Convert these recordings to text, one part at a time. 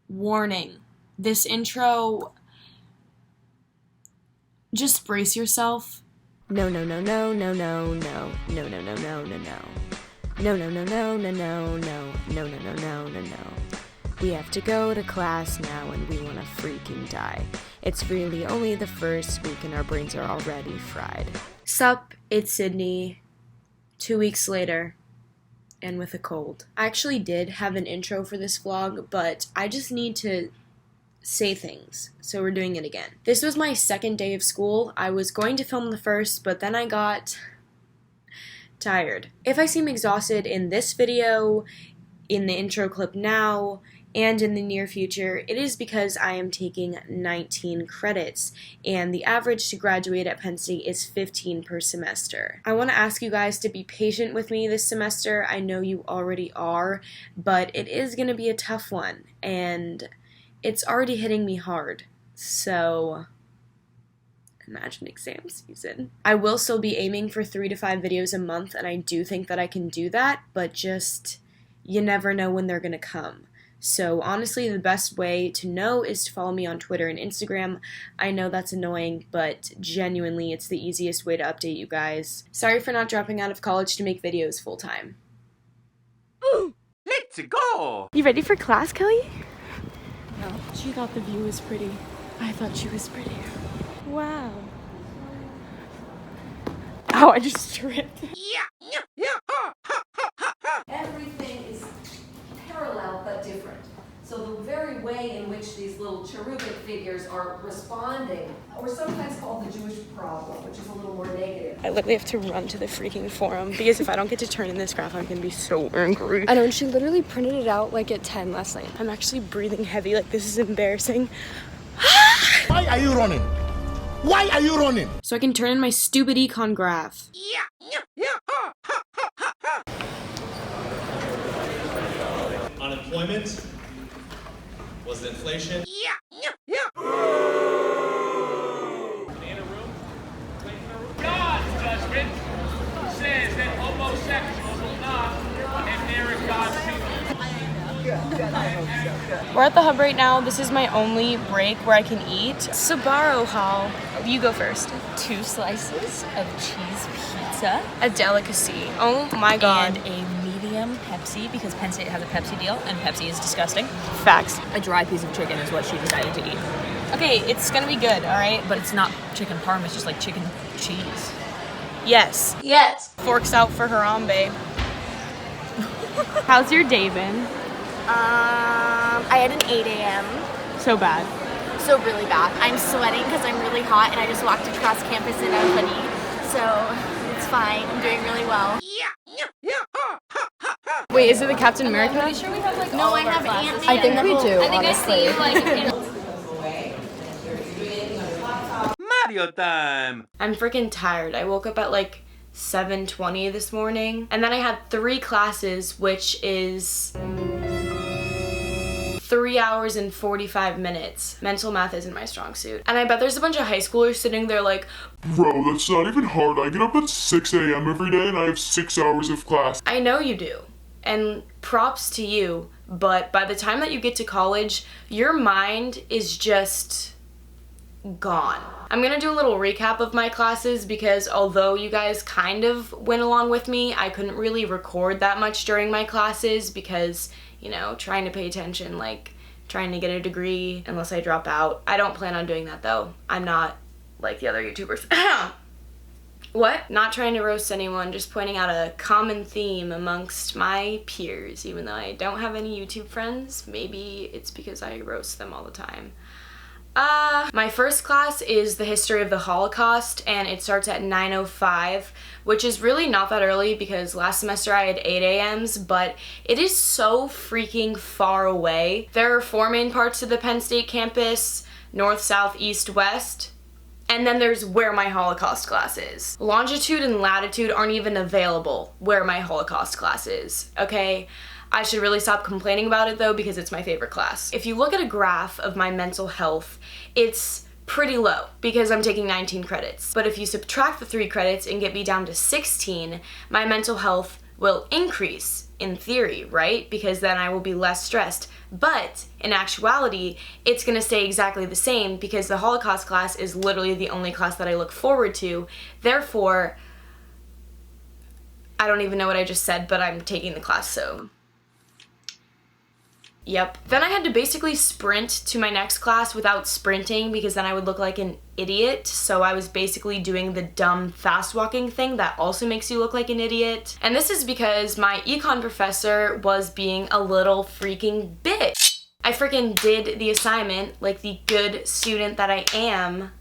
Warning, this intro, just brace yourself. No, no, no, no, no, no, no, no, no, no, no, no, no. No, no, no, no, no, no, no, no, no, no, no, no, no. We have to go to class now and we want to freaking die. It's really only the first week and our brains are already fried. Sup, it's Sydney. 2 weeks later, and with a cold. I actually did have an intro for this vlog, but I just need to say things, so we're doing it again. This was my second day of school. I was going to film the first, but then I got tired. If I seem exhausted in this video, in the intro clip now, and in the near future, it is because I am taking 19 credits, and the average to graduate at Penn State is 15 per semester. I want to ask you guys to be patient with me this semester. I know you already are, but it is going to be a tough one, and it's already hitting me hard, so imagine exam season. I will still be aiming for 3 to 5 videos a month, and I do think that I can do that, but just, you never know when they're gonna come. So honestly, the best way to know is to follow me on Twitter and Instagram. I know that's annoying, but genuinely, it's the easiest way to update you guys. Sorry for not dropping out of college to make videos full time. Ooh, let's go! You ready for class, Kelly? No, she thought the view was pretty. I thought she was pretty. Wow. Oh, I just tripped. Everything is parallel but different. So the very way in which these little cherubic figures are responding, or sometimes called the Jewish problem, which is a little more negative. I literally have to run to the freaking forum because if I don't get to turn in this graph, I'm gonna be so angry. I know, and she literally printed it out like at 10 last night. I'm actually breathing heavy, like this is embarrassing. Why are you running? Why are you running? So I can turn in my stupid econ graph. Unemployment? Was it inflation? God's judgment says that homosexuals will not inherit God's kingdom. We're at the hub right now. This is my only break where I can eat. Sabaro Hall. You go first. 2 slices of cheese pizza. A delicacy. Oh my god. And a medium Pepsi, because Penn State has a Pepsi deal, and Pepsi is disgusting. Facts. A dry piece of chicken is what she decided to eat. Okay, it's gonna be good, alright? But it's not chicken parm, it's just like chicken cheese. Yes. Yes. Forks out for Harambe. How's your day been? I had an 8 a.m. So bad. So really bad. I'm sweating because I'm really hot and I just walked across campus in a hoodie. So it's fine. I'm doing really well. Wait, is it the Captain America? No, I have Ant-Man. I think we do, I think honestly. I see you like Mario time! I'm freaking tired. I woke up at like 7:20 this morning, and then I had 3 classes, which is 3 hours and 45 minutes. Mental math isn't my strong suit. And I bet there's a bunch of high schoolers sitting there like, bro, that's not even hard. I get up at 6 a.m. every day and I have 6 hours of class. I know you do. And props to you, but by the time that you get to college, your mind is just gone. I'm gonna do a little recap of my classes because although you guys kind of went along with me, I couldn't really record that much during my classes because, you know, trying to pay attention, like trying to get a degree unless I drop out. I don't plan on doing that though. I'm not like the other YouTubers. What? Not trying to roast anyone, just pointing out a common theme amongst my peers, even though I don't have any YouTube friends. Maybe it's because I roast them all the time. My first class is the history of the Holocaust, and it starts at 9:05, which is really not that early because last semester I had 8 a.m.s, but it is so freaking far away. There are 4 main parts to the Penn State campus: north, south, east, west. And then there's where my Holocaust class is. Longitude and latitude aren't even available where my Holocaust class is, okay? I should really stop complaining about it though because it's my favorite class. If you look at a graph of my mental health, it's pretty low because I'm taking 19 credits. But if you subtract the 3 credits and get me down to 16, my mental health will increase in theory, right? Because then I will be less stressed. But in actuality, it's gonna stay exactly the same because the Holocaust class is literally the only class that I look forward to. Therefore, I don't even know what I just said, but I'm taking the class, so. Yep. Then I had to basically sprint to my next class without sprinting because then I would look like an idiot. So I was basically doing the dumb fast walking thing that also makes you look like an idiot. And this is because my econ professor was being a little freaking bitch. I freaking did the assignment like the good student that I am.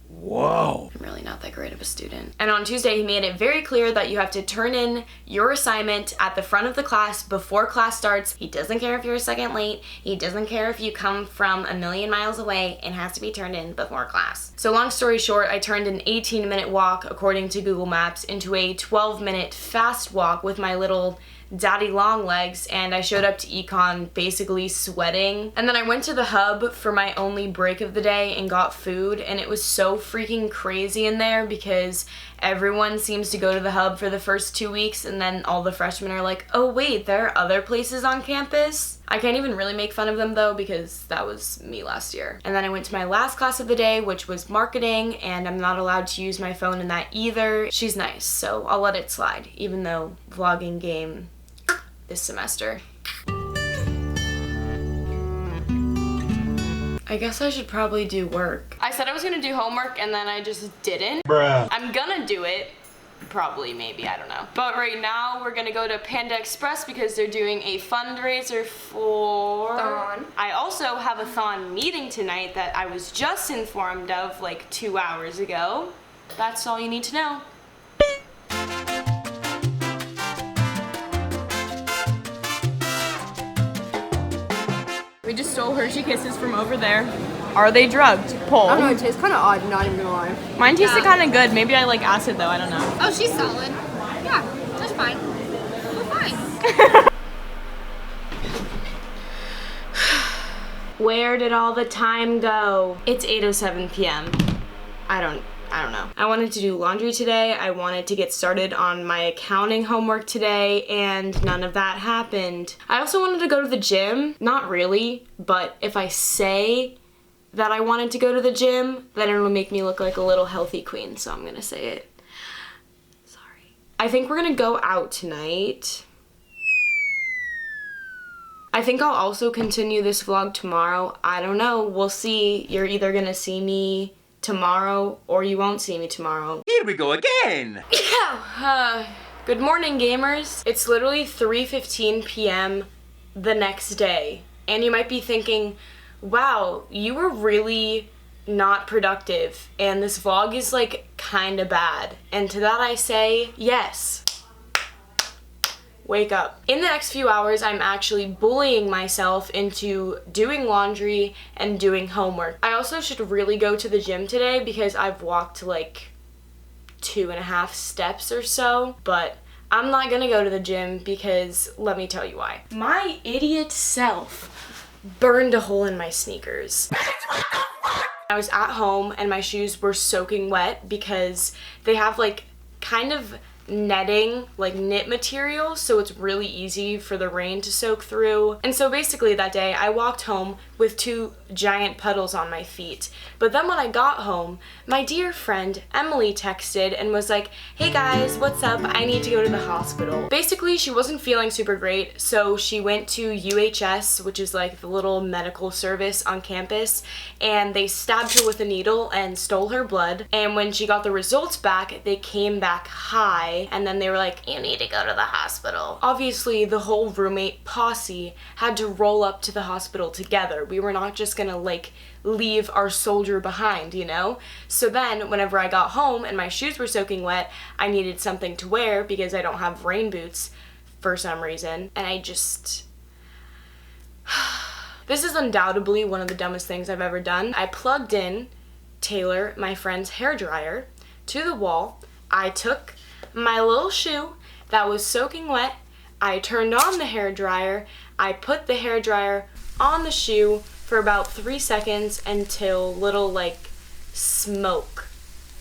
Whoa. I'm really not that great of a student. And on Tuesday, he made it very clear that you have to turn in your assignment at the front of the class before class starts. He doesn't care if you're a second late. He doesn't care if you come from a million miles away. It has to be turned in before class. So long story short, I turned an 18-minute walk, according to Google Maps, into a 12-minute fast walk with my little daddy long legs, and I showed up to econ basically sweating. And then I went to the hub for my only break of the day and got food, and it was so freaking crazy in there because everyone seems to go to the hub for the first 2 weeks and then all the freshmen are like, oh wait, there are other places on campus? I can't even really make fun of them though because that was me last year. And then I went to my last class of the day, which was marketing, and I'm not allowed to use my phone in that either. She's nice, so I'll let it slide, even though vlogging game this semester. I guess I should probably do work. I said I was gonna do homework and then I just didn't. Bruh. I'm gonna do it. Probably, maybe, I don't know. But right now we're gonna go to Panda Express because they're doing a fundraiser for Thon. I also have a Thon meeting tonight that I was just informed of like 2 hours ago. That's all you need to know. We just stole Hershey Kisses from over there. Are they drugged? Poll. I don't know, it tastes kind of odd, not even gonna lie. Mine tasted kind of good. Maybe I like acid though, I don't know. Oh, she's solid. Yeah, that's fine. We're fine. Where did all the time go? It's 8:07 p.m. I don't know. I wanted to do laundry today. I wanted to get started on my accounting homework today, and none of that happened. I also wanted to go to the gym. Not really, but if I say that I wanted to go to the gym, then it'll make me look like a little healthy queen, so I'm gonna say it. Sorry. I think we're gonna go out tonight. I think I'll also continue this vlog tomorrow. I don't know, we'll see. You're either gonna see me tomorrow or you won't see me tomorrow. Here we go again. Good morning, gamers. It's literally 3:15 p.m. the next day, and you might be thinking, wow, you were really not productive, and this vlog is like kinda bad. And to that I say, yes. Wake up. In the next few hours, I'm actually bullying myself into doing laundry and doing homework. I also should really go to the gym today because I've walked like 2.5 steps or so, but I'm not gonna go to the gym because let me tell you why. My idiot self burned a hole in my sneakers. I was at home and my shoes were soaking wet because they have like kind of netting, like knit material, so it's really easy for the rain to soak through. And so basically that day I walked home with 2 giant puddles on my feet. But then when I got home, my dear friend Emily texted and was like, hey guys, what's up? I need to go to the hospital. Basically, she wasn't feeling super great, so she went to UHS, which is like the little medical service on campus, and they stabbed her with a needle and stole her blood. And when she got the results back, they came back high, and then they were like, you need to go to the hospital. Obviously, the whole roommate posse had to roll up to the hospital together. We were not just gonna like leave our soldier behind, you know? So then whenever I got home and my shoes were soaking wet, I needed something to wear because I don't have rain boots for some reason. And I just... This is undoubtedly one of the dumbest things I've ever done. I plugged in Taylor, my friend's hairdryer, to the wall. I took my little shoe that was soaking wet, I turned on the hairdryer, I put the hairdryer on the shoe for about 3 seconds until little like smoke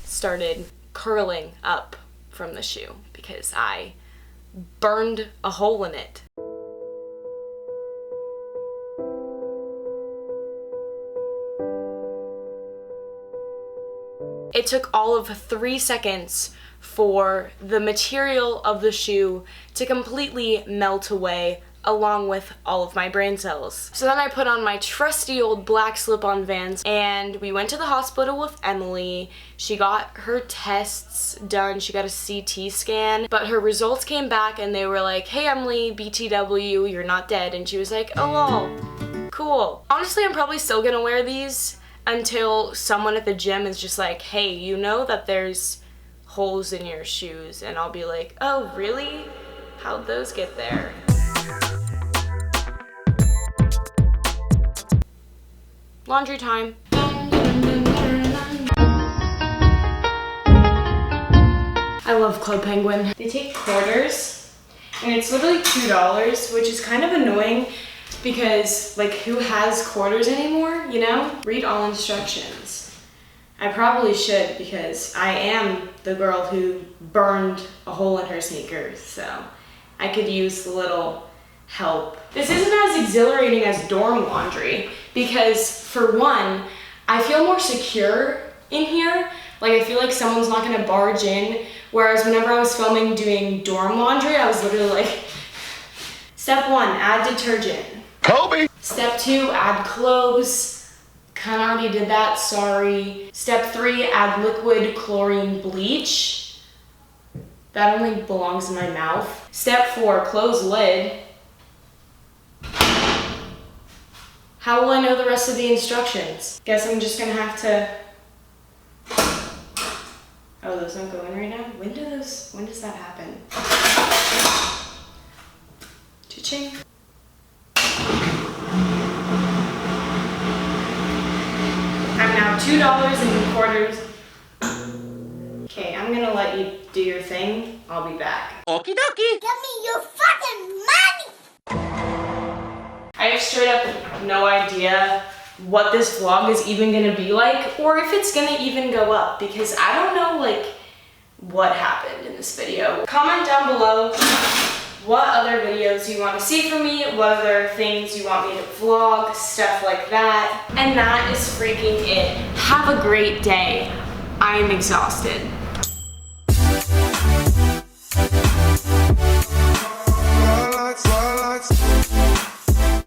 started curling up from the shoe because I burned a hole in it. It took all of 3 seconds for the material of the shoe to completely melt away along with all of my brain cells. So then I put on my trusty old black slip-on Vans and we went to the hospital with Emily. She got her tests done, she got a CT scan, but her results came back and they were like, hey Emily, BTW, you're not dead. And she was like, oh lol, cool. Honestly, I'm probably still gonna wear these until someone at the gym is just like, hey, you know that there's holes in your shoes, and I'll be like, oh really? How'd those get there? Laundry time. I love Club Penguin. They take quarters, and it's literally $2, which is kind of annoying because, like, who has quarters anymore, you know? Read all instructions. I probably should because I am the girl who burned a hole in her sneakers, so I could use a little help. This isn't as exhilarating as dorm laundry because, for one, I feel more secure in here. Like, I feel like someone's not gonna barge in, whereas whenever I was filming doing dorm laundry, I was literally like, step 1, add detergent. Kobe! Step 2, add clothes. Kinda already did that, sorry. Step 3, add liquid chlorine bleach. That only belongs in my mouth. Step 4, close lid. How will I know the rest of the instructions? Guess I'm just gonna have to... Oh, those don't go in right now? When does that happen? Cha-ching. I'm now $2 in quarters. Okay, I'm gonna let you do your thing. I'll be back. Okie dokie. Give me your fucking money! I have straight up no idea what this vlog is even gonna be like, or if it's gonna even go up, because I don't know, like, what happened in this video. Comment down below what other videos you want to see from me, what other things you want me to vlog, stuff like that. And that is freaking it. Have a great day. I am exhausted.